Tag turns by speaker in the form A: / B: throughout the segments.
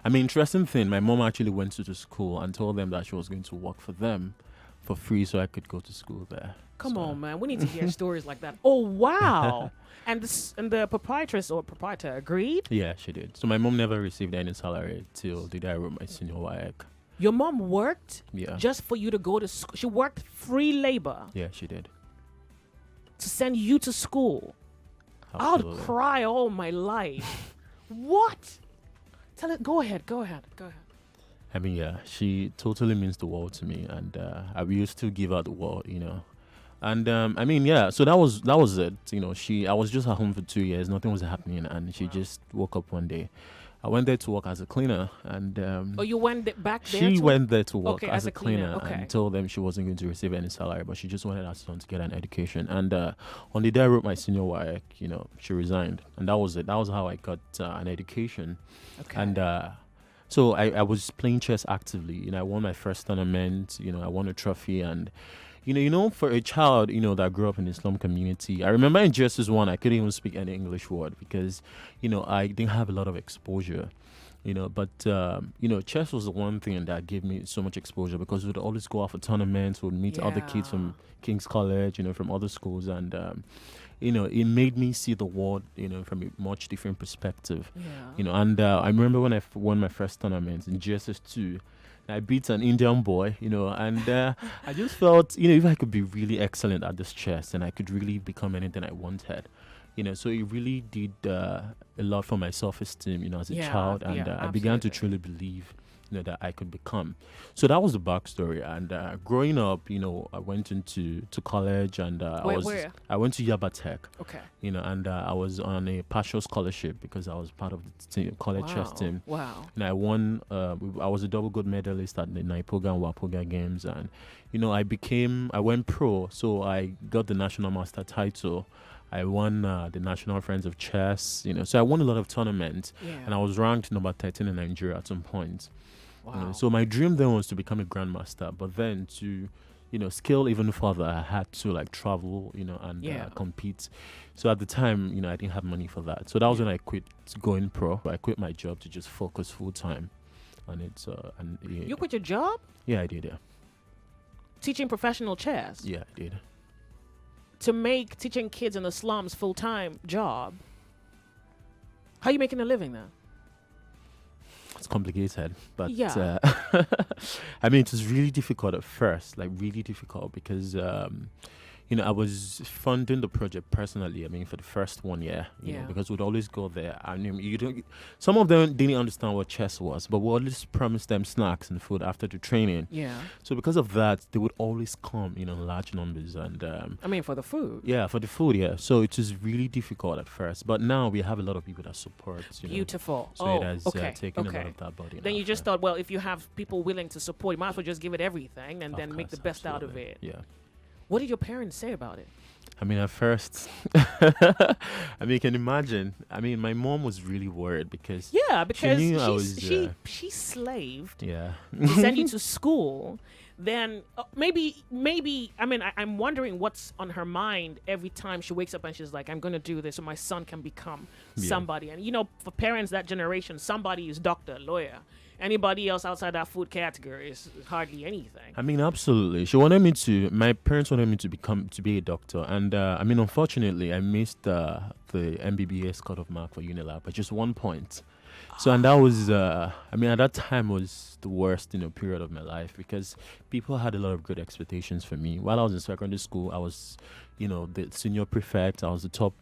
A: I mean, interesting thing, my mom actually went to the school and told them that she was going to work for them for free so I could go to school there.
B: Come
A: So,
B: on, man. We need to hear stories like that. Oh, wow. And the proprietress or proprietor agreed?
A: yeah, she did. So my mom never received any salary till the day I wrote my senior WAEC.
B: Your mom worked
A: Yeah.
B: just for you to go to school. She worked free labor
A: Yeah, she did.
B: to send you to school. I would
A: Absolutely.
B: cry all my life. What? Tell it. Go ahead.
A: I mean, yeah, she totally means the world to me, and I used to give her the world, And I mean, yeah, so that was it. I was just at home for 2 years, nothing was happening, and she just woke up one day. I went there to work as a cleaner, and
B: Oh, you went back there?
A: she
B: to-
A: went there to work
B: Okay,
A: as a cleaner
B: okay.
A: and told them she wasn't going to receive any salary, but she just wanted her son to get an education. And on the day I wrote my senior WAEC, she resigned, and that was it. That was how I got an education.
B: Okay.
A: And so I was playing chess actively. I won my first tournament. I won a trophy, and for a child, that grew up in the slum community, I remember in GSS one, I couldn't even speak any English word because, I didn't have a lot of exposure. But chess was the one thing that gave me so much exposure because we'd always go out for tournaments, we'd meet other kids from King's College, from other schools, and it made me see the world, from a much different perspective.
B: Yeah.
A: And I remember when I won my first tournament in GSS 2, I beat an Indian boy, and I just felt, if I could be really excellent at this chess, then I could really become anything I wanted. So it really did a lot for my self-esteem, as a child, and I began to
B: absolutely.
A: truly believe, that I could become. So that was the backstory. And growing up, I went into college, and
B: Where?
A: I went to Yaba Tech.
B: Okay.
A: And I was on a partial scholarship because I was part of the college chess team.
B: Wow.
A: And I won. I was a double gold medalist at the Naipoga and Wapoga games, and I went pro. So I got the national master title. I won the National Friends of Chess. So I won a lot of tournaments,
B: Yeah.
A: and I was ranked number 13 in Nigeria at some point.
B: Wow.
A: So my dream then was to become a grandmaster, but then to scale even further, I had to travel, and compete. So at the time, I didn't have money for that. So that was when I quit going pro. I quit my job to just focus full time on it.
B: You quit your job
A: Yeah, I did. Yeah,
B: teaching professional chess
A: yeah, I did.
B: to make teaching kids in the slums full-time job. How are you making a living now?
A: It's complicated, but
B: Yeah.
A: I mean, it was really difficult at first, really difficult because I was funding the project personally. I mean, for the first 1 year, you know, because we'd always go there. I mean, some of them didn't understand what chess was, but we always promised them snacks and food after the training.
B: Yeah.
A: So because of that, they would always come, in large numbers, and
B: I mean, for the food.
A: yeah, for the food, yeah. So it was really difficult at first, but now we have a lot of people that support.
B: Beautiful.
A: So it has taken a
B: okay.
A: lot of that body.
B: Then you just thought, well, if you have people willing to support, you might as well just give it everything and then make the best out of it.
A: Yeah.
B: What did your parents say about it?
A: I mean, at first, I mean, you can imagine. I mean, my mom was really worried because
B: Yeah, because
A: knew I was,
B: she slaved
A: yeah,
B: to send you to school. Then maybe I mean I'm wondering what's on her mind every time she wakes up and she's like, I'm gonna do this so my son can become somebody. And for parents that generation, somebody is doctor, lawyer. Anybody else outside that food category is hardly anything.
A: I mean, absolutely. My parents wanted me to be a doctor. And I mean, unfortunately, I missed the MBBS cutoff mark for Unilab by just 1 point. So, and that was, I mean, at that time was the worst, period of my life because people had a lot of good expectations for me. While I was in secondary school, I was, the senior prefect. I was the top,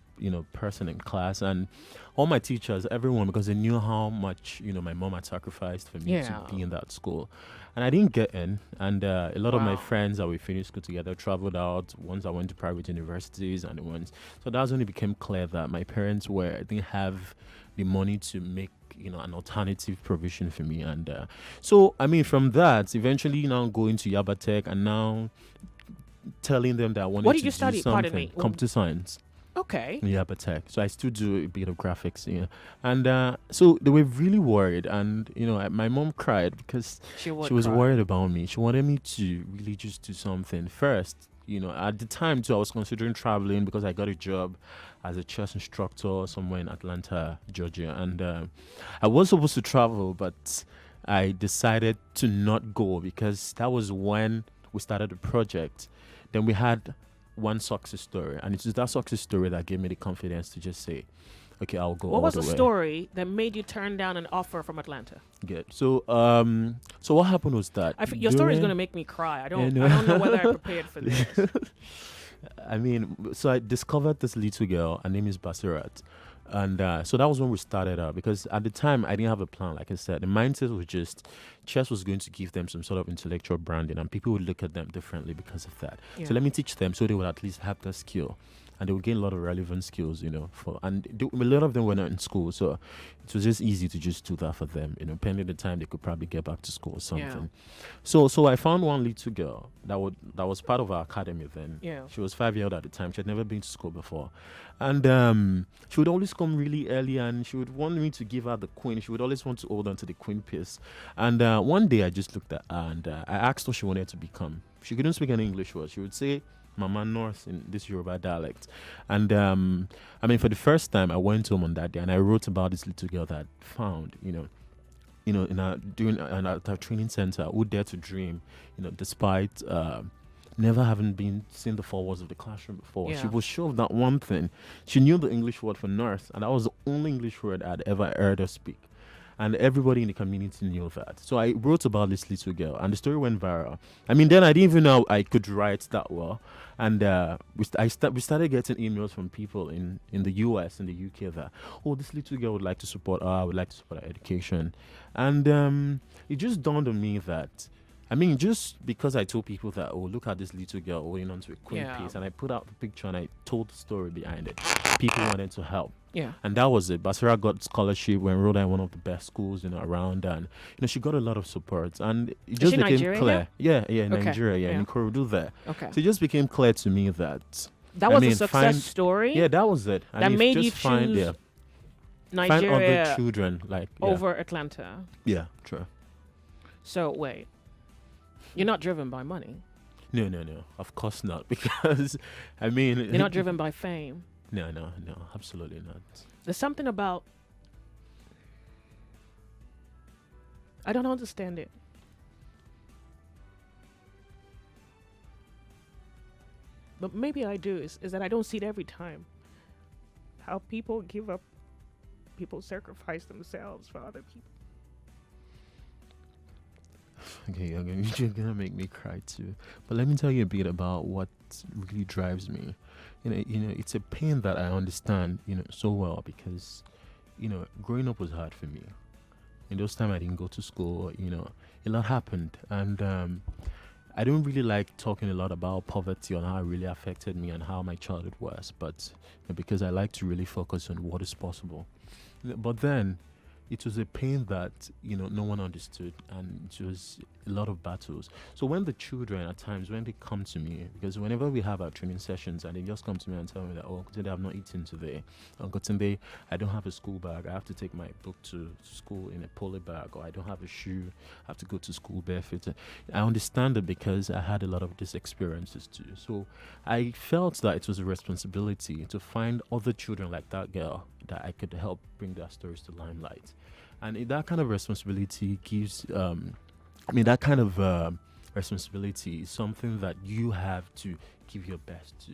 A: person in class, and all my teachers, everyone, because they knew how much, my mom had sacrificed for me to be in that school. And I didn't get in. And a lot of my friends that we finished school together traveled out. Once I went to private universities and once. So that's when it became clear that my parents didn't have the money to make, an alternative provision for me. And so, I mean, from that, eventually now going to Yaba Tech and now telling them that I wanted
B: What did
A: to
B: you
A: do
B: study?
A: something.
B: Pardon me.
A: Computer science.
B: Okay.
A: Yeah, but tech. So I still do a bit of graphics, And so they were really worried. And, my mom cried because she was worried about me. She wanted me to really just do something first, At the time too, I was considering traveling because I got a job as a chess instructor somewhere in Atlanta, Georgia, and I was supposed to travel, but I decided to not go because that was when we started the project. Then we had one success story, and it's that success story that gave me the confidence to just say, okay, I'll go
B: What
A: all
B: was
A: the
B: the
A: way.
B: story that made you turn down an offer from Atlanta?
A: Good. So what happened was that
B: Your story is
A: during-
B: going to make me cry. I don't.
A: no.
B: I don't know whether I prepared for this.
A: I mean, so I discovered this little girl. Her name is Basirat. And so that was when we started out because at the time I didn't have a plan. Like I said, the mindset was just chess was going to give them some sort of intellectual branding and people would look at them differently because of that.
B: Yeah.
A: So let me teach them so they would at least have that skill. And they would gain a lot of relevant skills, a lot of them were not in school, so it was just easy to just do that for them, pending the time they could probably get back to school or something. So I found one little girl that was part of our academy then.
B: Yeah.
A: She was 5 years old at the time. She had never been to school before. And she would always come really early and she would want me to give her the queen. She would always want to hold on to the queen piece. And one day I just looked at her and I asked what she wanted to become. She couldn't speak any English word. She would say Mama North in this Yoruba dialect. And for the first time I went home on that day and I wrote about this little girl that I found, in our training center, who dared to dream, despite never having seen the four walls of the classroom before.
B: Yeah.
A: She was sure of that one thing. She knew the English word for nurse, and that was the only English word I'd ever heard her speak. And everybody in the community knew that. So I wrote about this little girl, and the story went viral. Then I didn't even know I could write that well. And we started getting emails from people in the US and the UK that, this little girl would like to support her, would like to support her education. And it just dawned on me that, just because I told people that, look at this little girl holding onto a queen piece, and I put out the picture and I told the story behind it, people wanted to help.
B: Yeah.
A: And that was it. Basira got scholarship, went enrolled in one of the best schools around, and she got a lot of support. And it just
B: she
A: became
B: Nigerian
A: clear. Yeah, in
B: Okay.
A: Nigeria,
B: Yeah.
A: in Ikorodu there.
B: Okay.
A: So it just became clear to me that
B: That was a success story.
A: Yeah, that was it.
B: That made you
A: find,
B: choose
A: find
B: Nigeria
A: other children
B: over Atlanta.
A: Yeah, true.
B: So wait, you're not driven by money.
A: No, of course not, because
B: You're not driven by fame.
A: No, absolutely not.
B: There's something about, I don't understand it. But maybe I do. Is that I don't see it every time. How people give up, people sacrifice themselves for other people.
A: Okay, you're gonna make me cry too. But let me tell you a bit about what really drives me. It's a pain that I understand, so well because, growing up was hard for me. In those times I didn't go to school, a lot happened, and I don't really like talking a lot about poverty and how it really affected me and how my childhood was, but because I like to really focus on what is possible. But then it was a pain that no one understood, and it was a lot of battles. So when the children at times when they come to me, because whenever we have our training sessions and they just come to me and tell me that, today I've not eaten today, today I don't have a school bag, I have to take my book to school in a poly bag, or I don't have a shoe, I have to go to school barefoot. I understand it because I had a lot of these experiences too. So I felt that it was a responsibility to find other children like that girl that I could help bring their stories to limelight. And that kind of responsibility gives, that kind of responsibility is something that you have to give your best to.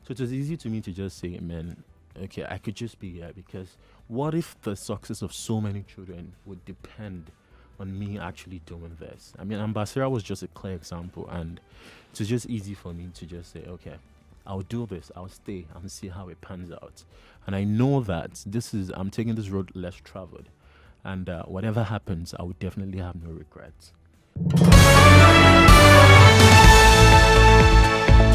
A: So it was easy to me to just say, man, okay, I could just be here, because what if the success of so many children would depend on me actually doing this? Ambassador was just a clear example, and it was just easy for me to just say, okay, I'll do this, I'll stay and see how it pans out. And I know that I'm taking this road less traveled. And whatever happens, I would definitely have no regrets.